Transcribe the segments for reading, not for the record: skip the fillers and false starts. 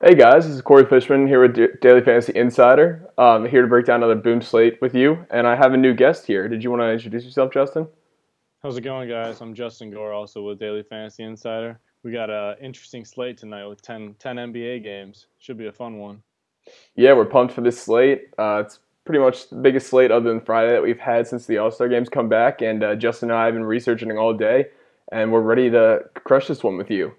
Hey guys, this is Corey Fishman here with Daily Fantasy Insider. Here to break down another boom slate with you, and I have a new guest here. Did you want to introduce yourself, Justin? How's it going, guys? I'm Justin Gore, also with Daily Fantasy Insider. We got a interesting slate tonight with ten NBA games. Should be a fun one. Yeah, we're pumped for this slate. It's pretty much the biggest slate other than Friday that we've had since the All Star games come back, and Justin and I have been researching all day, and we're ready to crush this one with you.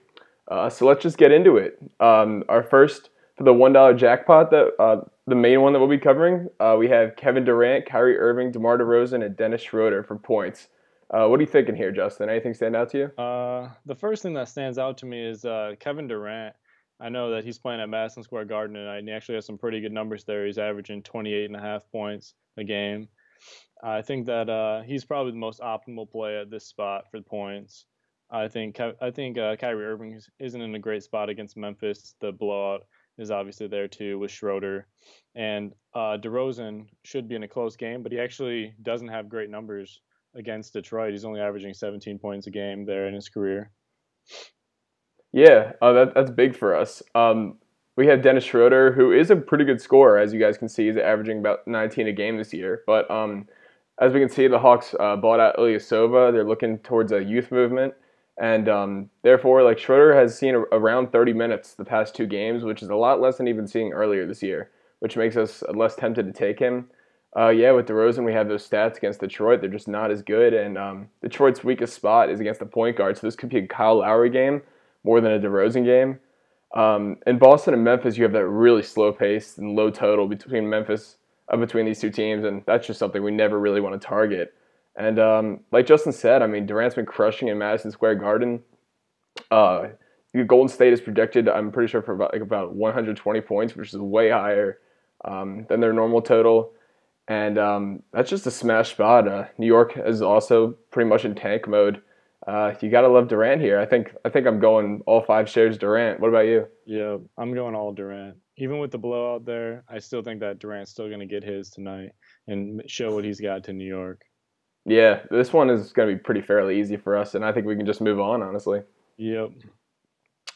So let's just get into it. Our first for the $1 jackpot, the main one that we'll be covering, we have Kevin Durant, Kyrie Irving, DeMar DeRozan, and Dennis Schroeder for points. What are you thinking here, Justin? Anything stand out to you? The first thing that stands out to me is Kevin Durant. I know that he's playing at Madison Square Garden tonight, and he actually has some pretty good numbers there. He's averaging 28 and a half points a game. I think that he's probably the most optimal play at this spot for points. I think Kyrie Irving isn't in a great spot against Memphis. The blowout is obviously there too with Schroeder, and DeRozan should be in a close game, but he actually doesn't have great numbers against Detroit. He's only averaging 17 points a game there in his career. Yeah, that's big for us. We have Dennis Schroeder, who is a pretty good scorer, as you guys can see. He's averaging about 19 a game this year. But as we can see, the Hawks bought out Ilyasova. They're looking towards a youth movement. And therefore, like Schroeder has seen around 30 minutes the past two games, which is a lot less than even seeing earlier this year, which makes us less tempted to take him. Yeah, with DeRozan, we have those stats against Detroit. They're just not as good. And Detroit's weakest spot is against the point guard. So this could be a Kyle Lowry game more than a DeRozan game. In Boston and Memphis, you have that really slow pace and low total between these two teams, and that's just something we never really want to target. And like Justin said, I mean Durant's been crushing in Madison Square Garden. Uh, Golden State is projected, I'm pretty sure, for about 120 points, which is way higher than their normal total. And that's just a smash spot. New York is also pretty much in tank mode. You gotta love Durant here. I think I'm going all five shares Durant. What about you? Yeah, I'm going all Durant. Even with the blowout there, I still think that Durant's still going to get his tonight and show what he's got to New York. Yeah, this one is gonna be pretty fairly easy for us, and I think we can just move on, honestly. Yep.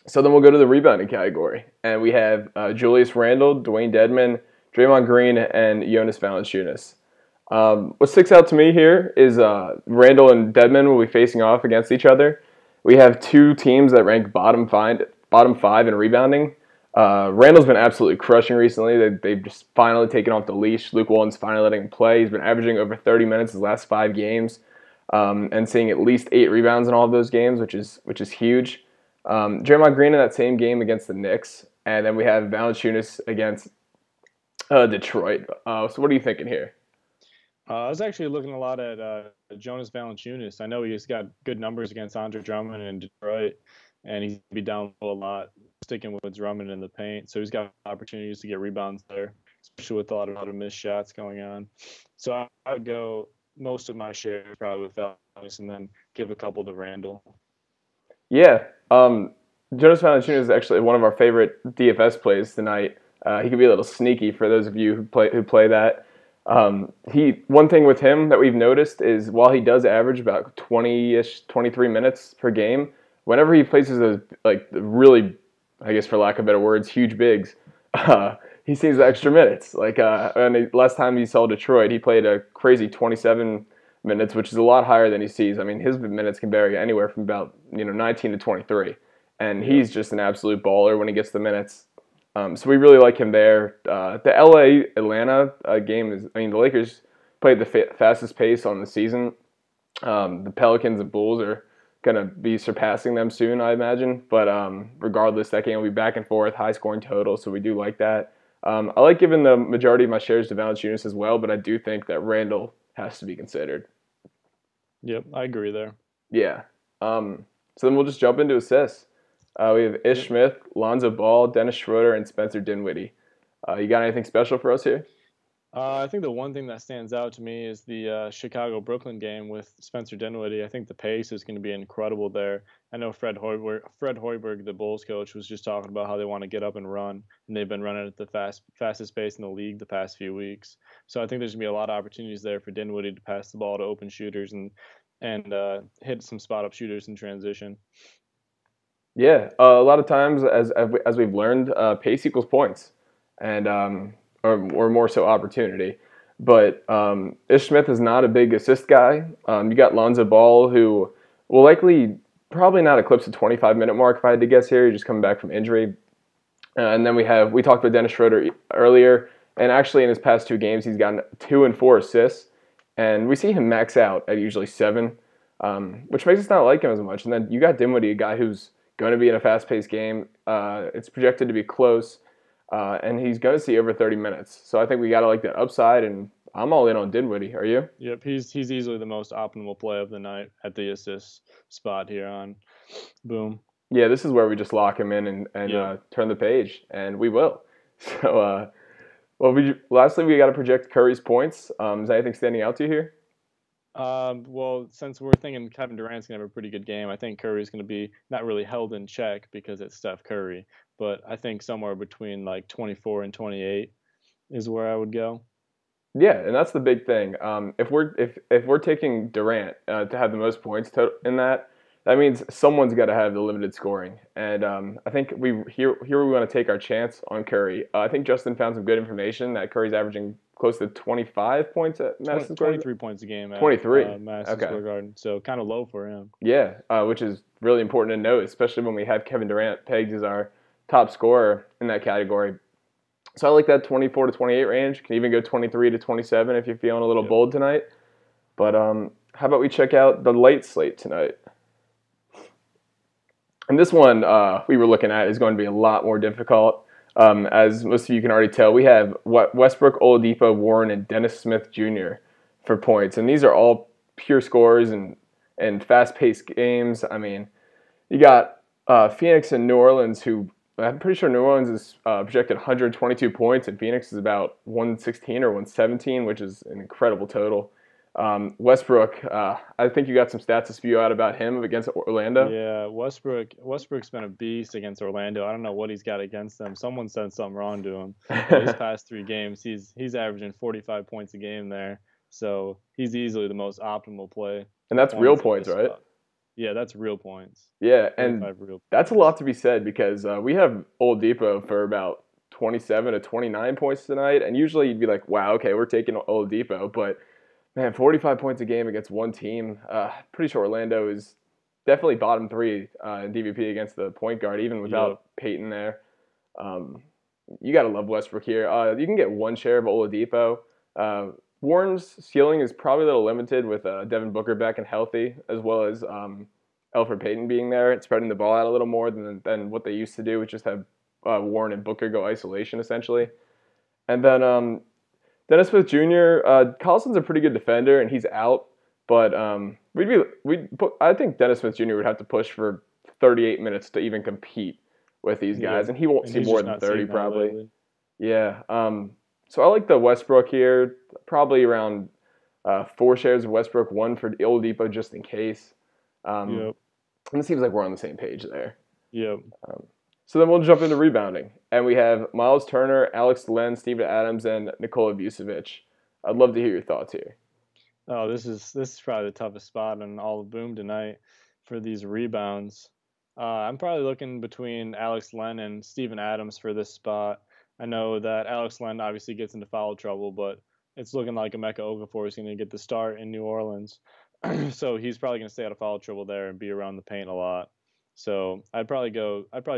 So then we'll go to the rebounding category, and we have Julius Randle, Dwayne Dedman, Draymond Green, and Jonas Valanciunas. What sticks out to me here is Randall and Dedman will be facing off against each other. We have two teams that rank bottom five in rebounding. Randall's been absolutely crushing recently. They've just finally taken off the leash. Luke Walton's finally letting him play. He's been averaging over 30 minutes his last five games, and seeing at least 8 rebounds in all of those games, which is huge. Draymond Green in that same game against the Knicks, and then we have Valanciunas against Detroit. So what are you thinking here? I was actually looking a lot at Jonas Valanciunas. I know he's got good numbers against Andre Drummond in Detroit, and he's be down a lot, sticking with Drummond in the paint. So he's got opportunities to get rebounds there, especially with a lot of missed shots going on. So I would go most of my share probably with Valanciunas, and then give a couple to Randall. Yeah, Jonas Valanciunas is actually one of our favorite DFS plays tonight. He could be a little sneaky for those of you who play that. He One thing with him that we've noticed is while he does average about 20-ish, 23 minutes per game, whenever he places those like really, I guess for lack of better words, huge bigs, he sees the extra minutes. Like and last time he saw Detroit, he played a crazy 27 minutes, which is a lot higher than he sees. I mean, his minutes can vary anywhere from about 19 to 23, and Yep. he's just an absolute baller when he gets the minutes. So we really like him there. The LA Atlanta game is, I mean, the Lakers played the fastest pace on the season. The Pelicans and Bulls are going to be surpassing them soon, I imagine. But regardless, that game will be back and forth, high scoring total. So we do like that. I like giving the majority of my shares to Valanciunas as well, but I do think that Randall has to be considered. Yep, I agree there. Yeah. So then we'll just jump into assists. We have Ish Yep. Smith, Lonzo Ball, Dennis Schroeder, and Spencer Dinwiddie. You got anything special for us here? I think the one thing that stands out to me is the Chicago Brooklyn game with Spencer Dinwiddie. I think the pace is going to be incredible there. I know Fred Hoiberg, the Bulls coach, was just talking about how they want to get up and run, and they've been running at the fastest pace in the league the past few weeks. So I think there's going to be a lot of opportunities there for Dinwiddie to pass the ball to open shooters and hit some spot up shooters in transition. Yeah, a lot of times, as we've learned, pace equals points, and or more so opportunity. But Ish Smith is not a big assist guy. You got Lonzo Ball, who will likely probably not eclipse the 25-minute mark if I had to guess here. He's just coming back from injury. And then we talked about Dennis Schroeder earlier, and actually in his past 2 games, he's gotten 2 and 4 assists, and we see him max out at usually 7, which makes us not like him as much. And then you got Dinwiddie, a guy who's going to be in a fast-paced game. It's projected to be close, and he's going to see over 30 minutes. So I think we got to like that upside, and I'm all in on Dinwiddie. Are you? Yep, he's easily the most optimal play of the night at the assist spot here on Boom. Yeah, this is where we just lock him in and Yep. turn the page, and we will. So, lastly, we got to project Curry's points. Is anything standing out to you here? Well, since we're thinking Kevin Durant's gonna have a pretty good game, I think Curry's gonna be not really held in check because it's Steph Curry, but I think somewhere between like 24 and 28 is where I would go. Yeah, and that's the big thing. If we're taking Durant to have the most points in that, that means someone's got to have the limited scoring. And I think we want to take our chance on Curry. I think Justin found some good information that Curry's averaging close to 25 points at 20, Madison Square. 23 points a game at 23. Madison Okay. Square Garden, so kind of low for him. Yeah, which is really important to note, especially when we have Kevin Durant pegged as our top scorer in that category. So I like that 24 to 28 range. Can even go 23 to 27 if you're feeling a little Yep. bold tonight. But how about we check out the light slate tonight? And this one we were looking at is going to be a lot more difficult. As most of you can already tell, we have Westbrook, Oladipo, Warren, and Dennis Smith Jr. for points. And these are all pure scores and fast-paced games. I mean, you got Phoenix and New Orleans, who I'm pretty sure New Orleans is projected 122 points, and Phoenix is about 116 or 117, which is an incredible total. Westbrook, I think you got some stats to spew out about him against Orlando. Yeah, Westbrook's been a beast against Orlando. I don't know what he's got against them. Someone said something wrong to him. But his past 3 games, he's averaging 45 points a game there. So he's easily the most optimal play. And that's real At points, this right? spot. Yeah, that's real points. Yeah, and 45 real that's a points. lot to be said because we have Oladipo for about 27 to 29 points tonight, and usually you'd be like, wow, okay, we're taking Oladipo, but man, 45 points a game against one team. Pretty sure Orlando is definitely bottom 3 in DVP against the point guard, even without Yep. Peyton there. Um, you got to love Westbrook here. You can get one share of Oladipo. Warren's ceiling is probably a little limited with Devin Booker back and healthy, as well as Elfrid Payton being there and spreading the ball out a little more than what they used to do, which just have Warren and Booker go isolation essentially. And then Dennis Smith Jr. Collison's a pretty good defender, and he's out. But I think Dennis Smith Jr. would have to push for 38 minutes to even compete with these guys, Yeah. and he won't And see he's more just than not 30 seeing that probably. lately. Yeah. So I like the Westbrook here, probably around 4 shares of Westbrook, 1 for Oladipo just in case. Yep. And it seems like we're on the same page there. Yep. So then we'll jump into rebounding. And we have Miles Turner, Alex Len, Steven Adams, and Nikola Vucevic. I'd love to hear your thoughts here. Oh, this is probably the toughest spot in all of Boom tonight for these rebounds. I'm probably looking between Alex Len and Steven Adams for this spot. I know that Alex Len obviously gets into foul trouble, but it's looking like Emeka Okafor is going to get the start in New Orleans. So he's probably going to stay out of foul trouble there and be around the paint a lot. So I'd probably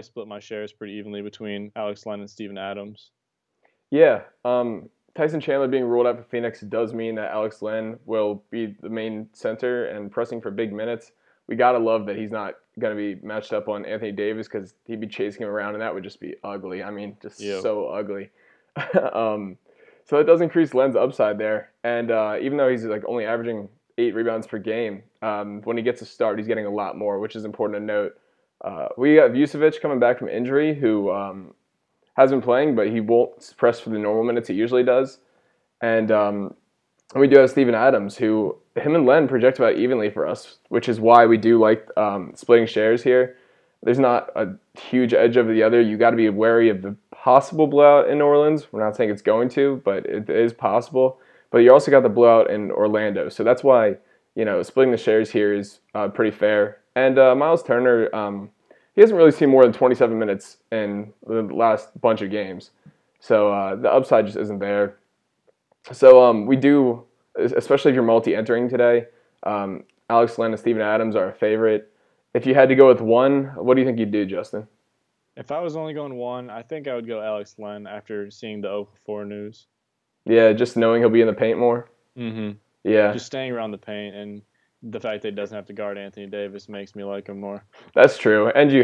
split my shares pretty evenly between Alex Len and Steven Adams. Yeah, Tyson Chandler being ruled out for Phoenix does mean that Alex Len will be the main center and pressing for big minutes. We gotta love that he's not gonna be matched up on Anthony Davis because he'd be chasing him around, and that would just be ugly. I mean, just Yep. so ugly. So it does increase Len's upside there, and even though he's like only averaging 8 rebounds per game, when he gets a start, he's getting a lot more, which is important to note. We got Vucevic coming back from injury, who has been playing, but he won't press for the normal minutes he usually does. And we do have Steven Adams, who him and Len project about evenly for us, which is why we do like splitting shares here. There's not a huge edge over the other. You got to be wary of the possible blowout in New Orleans. We're not saying it's going to, but it is possible. But you also got the blowout in Orlando, so that's why splitting the shares here is pretty fair. And Miles Turner, he hasn't really seen more than 27 minutes in the last bunch of games. So the upside just isn't there. So we do, especially if you're multi-entering today, Alex Len and Steven Adams are a favorite. If you had to go with one, what do you think you'd do, Justin? If I was only going one, I think I would go Alex Len after seeing the Okafor news. Yeah, just knowing he'll be in the paint more. Mm-hmm. Yeah, Just staying around the paint and the fact that he doesn't have to guard Anthony Davis makes me like him more. that's true. And you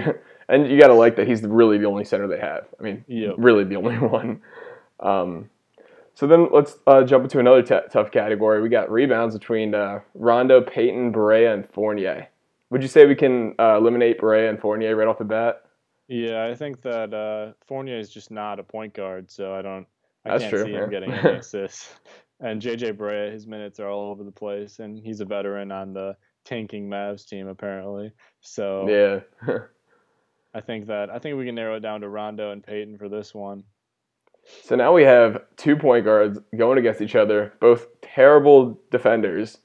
got to like that he's really the only center they have. I mean, Yep. really the only one. Um, so then let's jump into another tough category. We got rebounds between Rondo, Payton, Barea, and Fournier. Would you say we can eliminate Barea and Fournier right off the bat? Yeah, I think that Fournier is just not a point guard, so I That's can't true. see him getting any assists. And JJ Barea, his minutes are all over the place, and he's a veteran on the tanking Mavs team apparently. So Yeah. I think we can narrow it down to Rondo and Payton for this one. So now we have 2 point guards going against each other, both terrible defenders,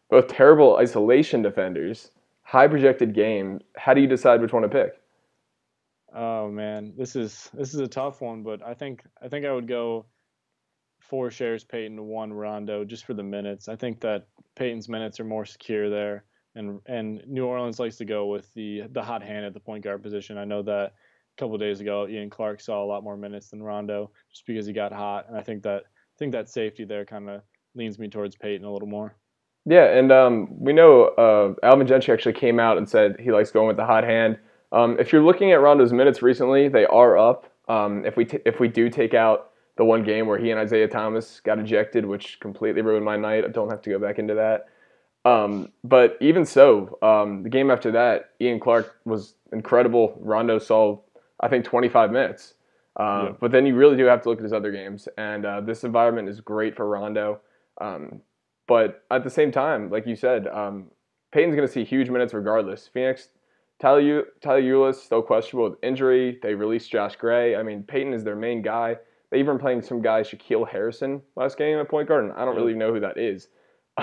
both terrible isolation defenders, high projected game. How do you decide which one to pick? Oh man, this is a tough one, but I would go 4 shares Payton to 1 Rondo just for the minutes. I think that Payton's minutes are more secure there, and New Orleans likes to go with the hot hand at the point guard position. I know that a couple of days ago, Ian Clark saw a lot more minutes than Rondo just because he got hot, and I think that safety there kind of leans me towards Payton a little more. Yeah, and we know Alvin Gentry actually came out and said he likes going with the hot hand. If you're looking at Rondo's minutes recently, they are up. If we do take out the one game where he and Isaiah Thomas got ejected, which completely ruined my night, I don't have to go back into that. But even so, the game after that, Ian Clark was incredible. Rondo saw, I think, 25 minutes. Yeah. But then you really do have to look at his other games, and this environment is great for Rondo. But at the same time, like you said, Peyton's going to see huge minutes regardless. Phoenix, Tyler Ulis still questionable with injury. They released Josh Gray. I mean, Peyton is their main guy. They even playing some guy, Shaquille Harrison, last game at point guard, and I don't really know who that is.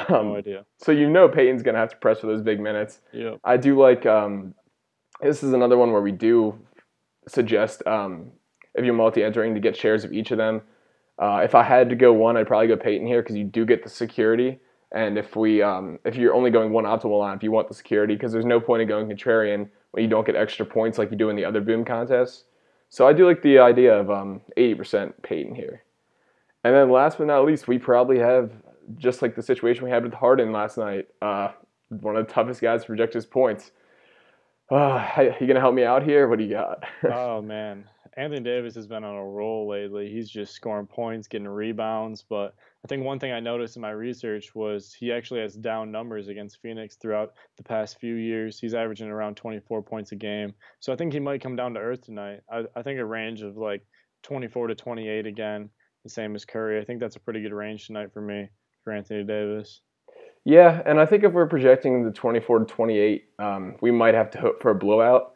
No idea. So you know Peyton's going to have to press for those big minutes. Yeah. I do like this is another one where we do suggest if you're multi-entering to get shares of each of them. If I had to go one, I'd probably go Peyton here because you do get the security. And if you're only going one optimal lineup, you want the security because there's no point in going contrarian when you don't get extra points like you do in the other boom contests. So I do like the idea of 80% Peyton here. And then last but not least, we probably have, just like the situation we had with Harden last night, one of the toughest guys to project his points. You going to help me out here? What do you got? Oh man, Anthony Davis has been on a roll lately. He's just scoring points, getting rebounds. But I think one thing I noticed in my research was he actually has down numbers against Phoenix throughout the past few years. He's averaging around 24 points a game. So I think he might come down to earth tonight. I think a range of like 24 to 28 again, the same as Curry. I think that's a pretty good range tonight for me, for Anthony Davis. Yeah, and I think if we're projecting the 24 to 28, we might have to hope for a blowout.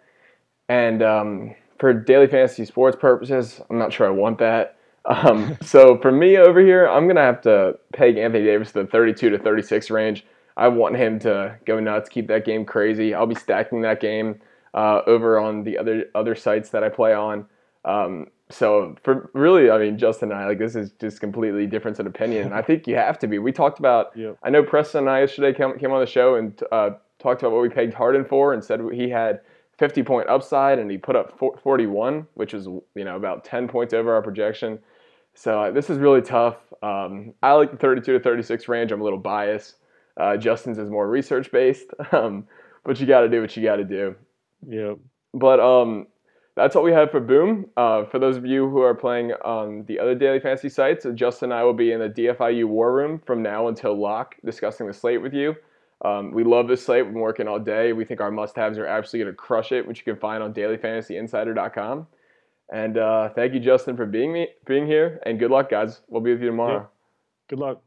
And for daily fantasy sports purposes, I'm not sure I want that. So for me over here, I'm going to have to peg Anthony Davis to the 32 to 36 range. I want him to go nuts, keep that game crazy. I'll be stacking that game over on the other sites that I play on. So for really, I mean, Justin and I, like this is just completely difference in opinion. I think you have to be. We talked about, Yep. I know Preston and I yesterday came on the show and talked about what we pegged Harden for and said he had 50-point upside and he put up 41, which is, about 10 points over our projection. So this is really tough. I like the 32 to 36 range. I'm a little biased. Justin's is more research based, but you got to do what you got to do. Yep. But that's all we have for Boom. For those of you who are playing on the other daily fantasy sites, Justin and I will be in the DFIU War Room from now until lock discussing the slate with you. We love this slate. We've been working all day. We think our must-haves are absolutely going to crush it, which you can find on dailyfantasyinsider.com. And thank you, Justin, for being here. And good luck, guys. We'll be with you tomorrow. Yep. Good luck.